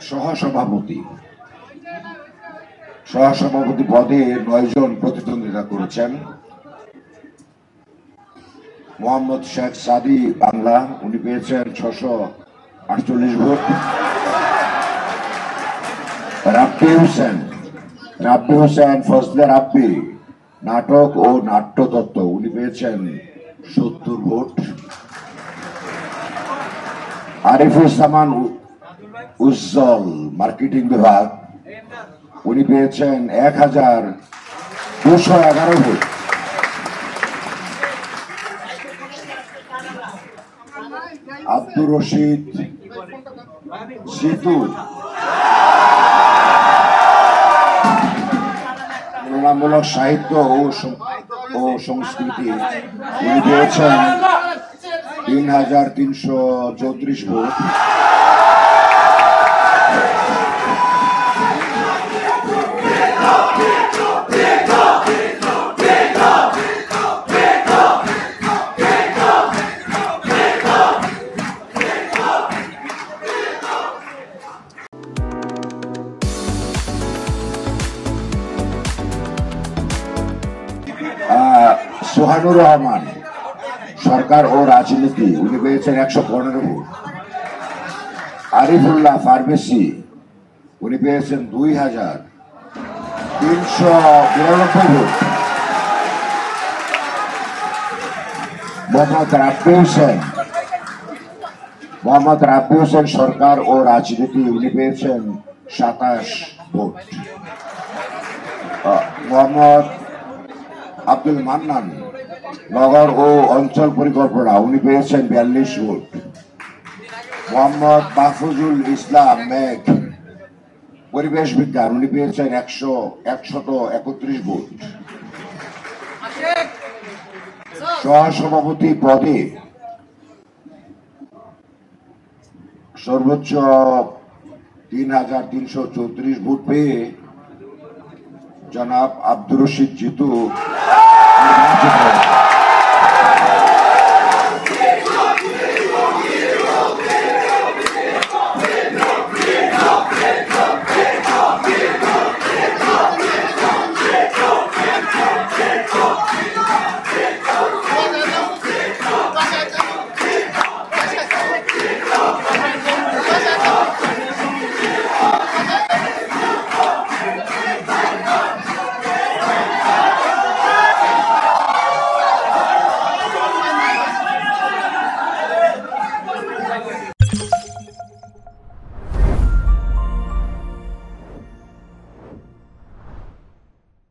সহসভাপতি সহসভাপতি পদে 9 জন প্রতিদ্বন্দ্বিতা করেছেন। মোহাম্মদ শেখ সাদি বাংলা, উনি পেয়েছেন 648 ভোট। রাব্বি হোসেন ফজলে রাব্বি, নাটক ও নাট্যতত্ত্ব, উনি পেয়েছেন 70 ভোট। আরিফুজ্জামান উজ্জ্বল, মার্কেটিং বিভাগ, উনি পেয়েছেন 1211 ভোট। আব্দুর রশিদ জিতু, তুলনামূলক সাহিত্য ও সংস্কৃতি, উনি পেয়েছেন 3334 ভোট। সোহানুর রহমান, সরকার ও রাজনীতি, উনি পেয়েছেন 115 ভোট। আরিফুল্লাহ ফার্মেসি, উনি পেয়েছেন 2392 ভোট। মোহাম্মদ রাব্বি হোসেন, সরকার ও রাজনীতি, উনি পেয়েছেন 27 ভোট। মোহাম্মদ আব্দুল মান্নান, নগর ও অঞ্চল পরিকল্পনা, উনি পেয়েছেন 42 ভোট। মোহাম্মদ মাহফুজুল ইসলাম মেঘ, পরিবেশ বিজ্ঞান, উনি পেয়েছেন 131 ভোট। সহসভাপতি পদে সর্বোচ্চ 3334 ভোট পেয়ে জনাব আব্দুর রশিদ জিতু নির্বাচিত হয়েছেন।